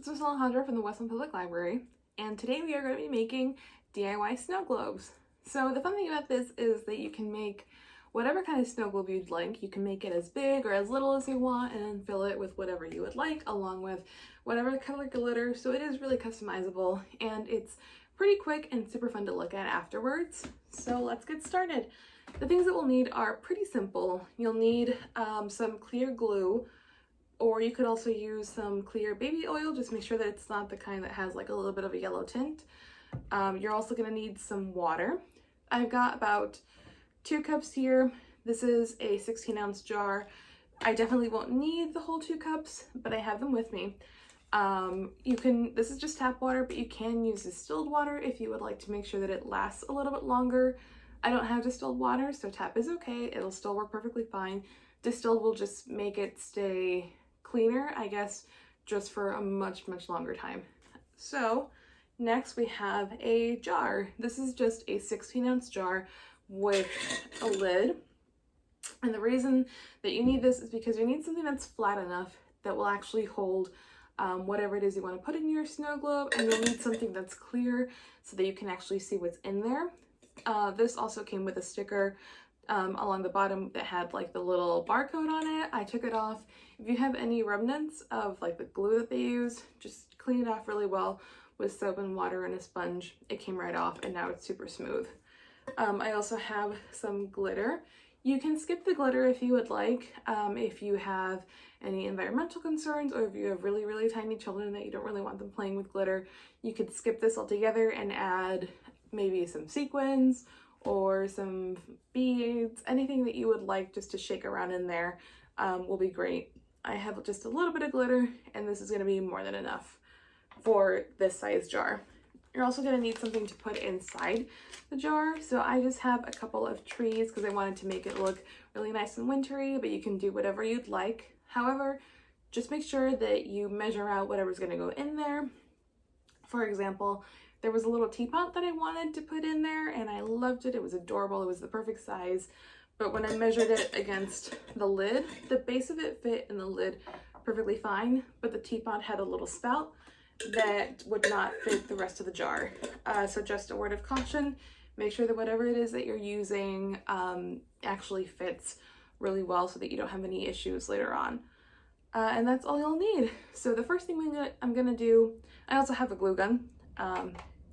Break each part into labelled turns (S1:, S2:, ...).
S1: this is Alejandra from the Westland Public Library, and today we are going to be making DIY snow globes. So the fun thing about this is that you can make whatever kind of snow globe you'd like. You can make it as big or as little as you want and then fill it with whatever you would like, along with whatever color glitter. So it is really customizable, and it's pretty quick and super fun to look at afterwards. So let's get started. The things that we'll need are pretty simple. You'll need some clear glue, or you could also use some clear baby oil. Just make sure that it's not the kind that has like a little bit of a yellow tint. You're also going to need some water. I've got about 2 cups here. This is a 16-ounce jar. I definitely won't need the whole 2 cups, but I have them with me. This is just tap water, but you can use distilled water if you would like to make sure that it lasts a little bit longer. I don't have distilled water, so tap is okay. It'll still work perfectly fine. Distilled will just make it stay cleaner, I guess, just for a much longer time. So next we have a jar. This is just a 16-ounce jar with a lid. And the reason that you need this is because you need something that's flat enough that will actually hold whatever it is you want to put in your snow globe, and you'll need something that's clear so that you can actually see what's in there. This also came with a sticker along the bottom that had like the little barcode on it. I took it off. If you have any remnants of like the glue that they use, just clean it off really well with soap and water and a sponge. It came right off, and now it's super smooth. I also have some glitter. You can skip the glitter if you would like. If you have any environmental concerns, or if you have really tiny children that you don't really want them playing with glitter, you could skip this altogether and add maybe some sequins or some beads. Anything that you would like just to shake around in there will be great. I have just a little bit of glitter, and this is going to be more than enough for this size jar. You're also going to need something to put inside the jar. So I just have a couple of trees because I wanted to make it look really nice and wintry, but you can do whatever you'd like. However, just make sure that you measure out whatever's going to go in there. For example, there was a little teapot that I wanted to put in there, and I loved it. It was adorable. It was the perfect size. But when I measured it against the lid, the base of it fit in the lid perfectly fine, but the teapot had a little spout that would not fit the rest of the jar. So just a word of caution, make sure that whatever it is that you're using actually fits really well so that you don't have any issues later on. And that's all you'll need. So the first thing I'm gonna do, I also have a glue gun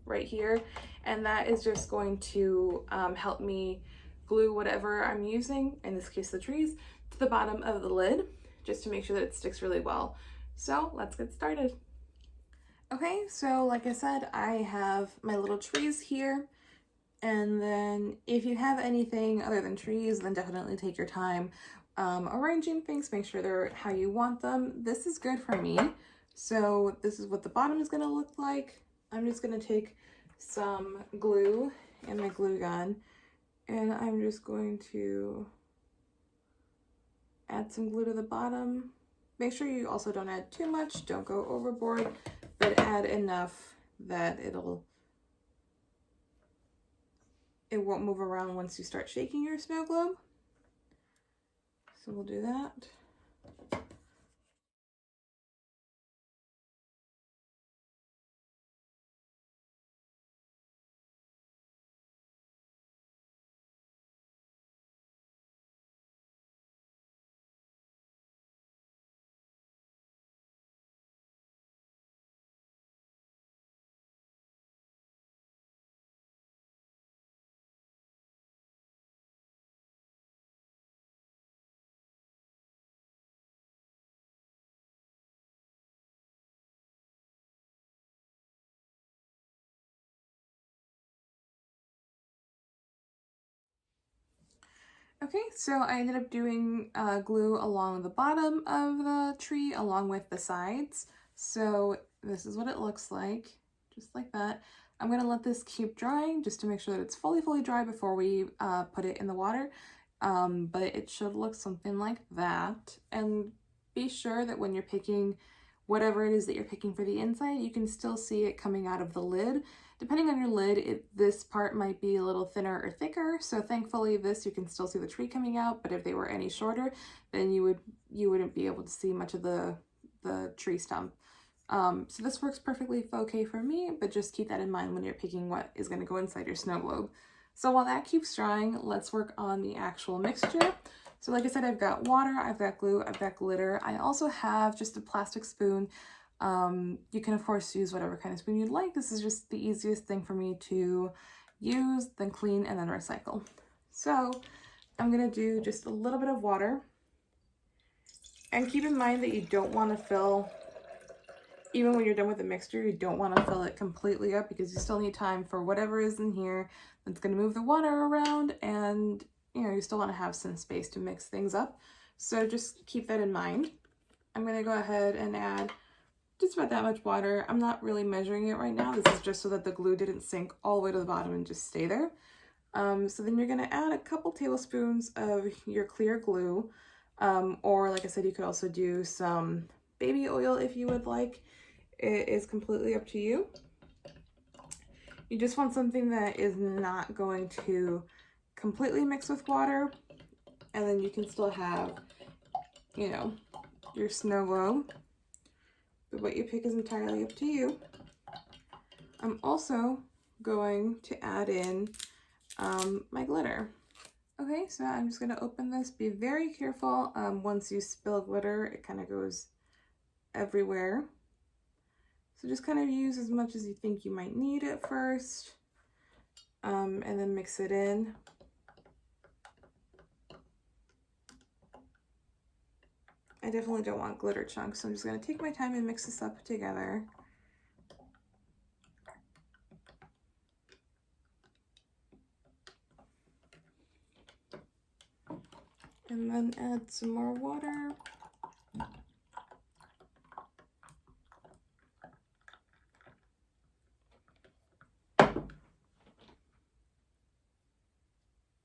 S1: right here, and that is just going to help me glue whatever I'm using, in this case the trees, to the bottom of the lid, just to make sure that it sticks really well. So let's get started. Okay, so like I said, I have my little trees here, and then if you have anything other than trees, then definitely take your time arranging things, make sure they're how you want them. This is good for me. So this is what the bottom is going to look like. I'm just going to take some glue and my glue gun, and I'm just going to add some glue to the bottom. Make sure you also don't add too much, don't go overboard, but add enough that it won't move around once you start shaking your snow globe. So we'll do that. Okay, so I ended up doing glue along the bottom of the tree along with the sides. So this is what it looks like, just like that. I'm gonna let this keep drying just to make sure that it's fully dry before we put it in the water. But it should look something like that. And be sure that when you're picking whatever it is that you're picking for the inside, you can still see it coming out of the lid. Depending on your lid, this part might be a little thinner or thicker, so thankfully this you can still see the tree coming out, but if they were any shorter, then you wouldn't be able to see much of the tree stump. So this works perfectly okay for me, but just keep that in mind when you're picking what is going to go inside your snow globe. So while that keeps drying, let's work on the actual mixture. So like I said, I've got water, I've got glue, I've got glitter. I also have just a plastic spoon. You can of course use whatever kind of spoon you'd like. This is just the easiest thing for me to use, then clean, and then recycle. So I'm gonna do just a little bit of water. And keep in mind that you don't want to fill, even when you're done with the mixture, you don't want to fill it completely up because you still need time for whatever is in here that's going to move the water around, and you still want to have some space to mix things up. So just keep that in mind. I'm going to go ahead and add just about that much water. I'm not really measuring it right now. This is just so that the glue didn't sink all the way to the bottom and just stay there. So then you're going to add a couple tablespoons of your clear glue, or like I said, you could also do some baby oil if you would like. It is completely up to you. You just want something that is not going to completely mix with water, and then you can still have, your snow globe. But what you pick is entirely up to you. I'm also going to add in my glitter. Okay, so I'm just gonna open this. Be very careful. Once you spill glitter, it kind of goes everywhere. So just kind of use as much as you think you might need at first, and then mix it in. I definitely don't want glitter chunks, so I'm just going to take my time and mix this up together. And then add some more water.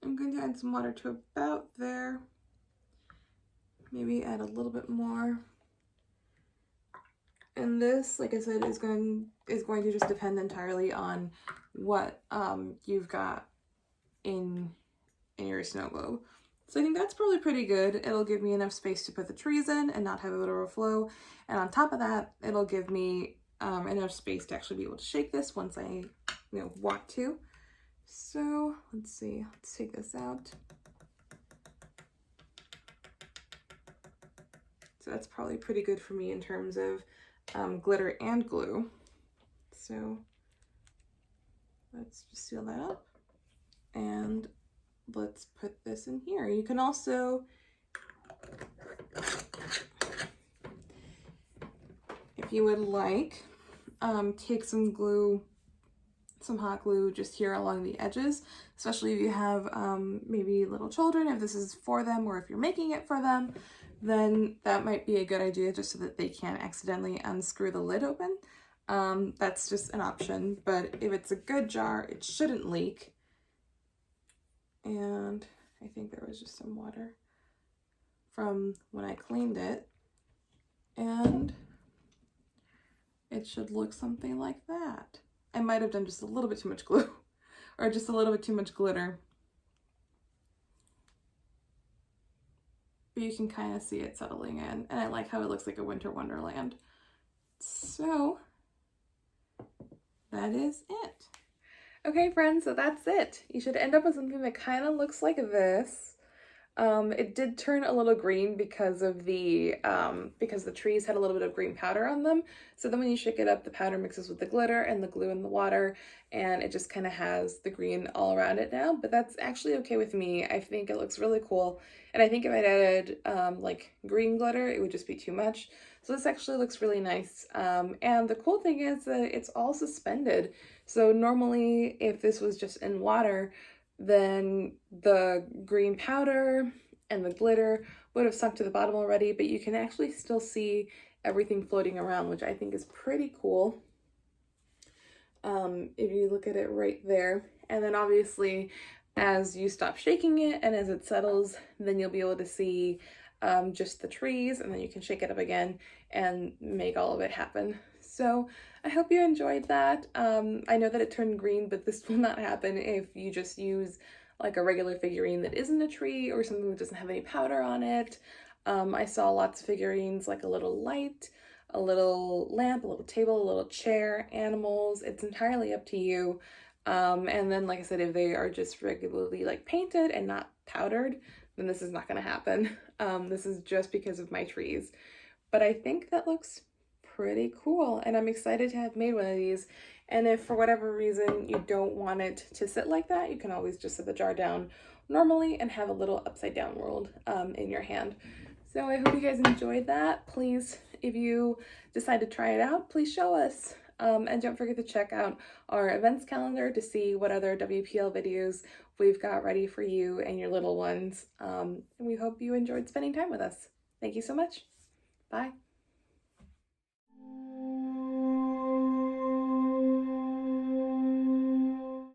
S1: I'm going to add some water to about there. Maybe add a little bit more. And this, like I said, is going to just depend entirely on what you've got in your snow globe. So I think that's probably pretty good. It'll give me enough space to put the trees in and not have it overflow. And on top of that, it'll give me enough space to actually be able to shake this once I want to. So let's see, let's take this out. So that's probably pretty good for me in terms of glitter and glue. So let's just seal that up and let's put this in here. You can also, if you would like, take some glue, some hot glue just here along the edges, especially if you have maybe little children. If this is for them or if you're making it for them, then that might be a good idea just so that they can't accidentally unscrew the lid open. That's just an option, but if it's a good jar, it shouldn't leak. And I think there was just some water from when I cleaned it, and it should look something like that. I might have done just a little bit too much glue or just a little bit too much glitter. But you can kind of see it settling in, and I like how it looks like a winter wonderland. So that is it. Okay, friends, so that's it. You should end up with something that kind of looks like this. It did turn a little green because of the trees had a little bit of green powder on them. So then when you shake it up, the powder mixes with the glitter and the glue and the water, and it just kind of has the green all around it now. But that's actually okay with me. I think it looks really cool. And I think if I'd added like green glitter, it would just be too much. So this actually looks really nice. And the cool thing is that it's all suspended. So normally if this was just in water, then the green powder and the glitter would have sunk to the bottom already, but you can actually still see everything floating around, which I think is pretty cool. If you look at it right there, and then obviously as you stop shaking it and as it settles, then you'll be able to see just the trees, and then you can shake it up again and make all of it happen. So I hope you enjoyed that. I know that it turned green, but this will not happen if you just use like a regular figurine that isn't a tree or something that doesn't have any powder on it. I saw lots of figurines like a little light a little lamp, a little table, a little chair, animals. It's entirely up to you. And then, like I said, if they are just regularly like painted and not powdered, then this is not going to happen. This is just because of my trees. But I think that looks pretty cool, and I'm excited to have made one of these. And if for whatever reason you don't want it to sit like that, you can always just set the jar down normally and have a little upside down world in your hand. So I hope you guys enjoyed that. Please, if you decide to try it out, please show us. And don't forget to check out our events calendar to see what other WPL videos we've got ready for you and your little ones. And we hope you enjoyed spending time with us. Thank you so much. Bye.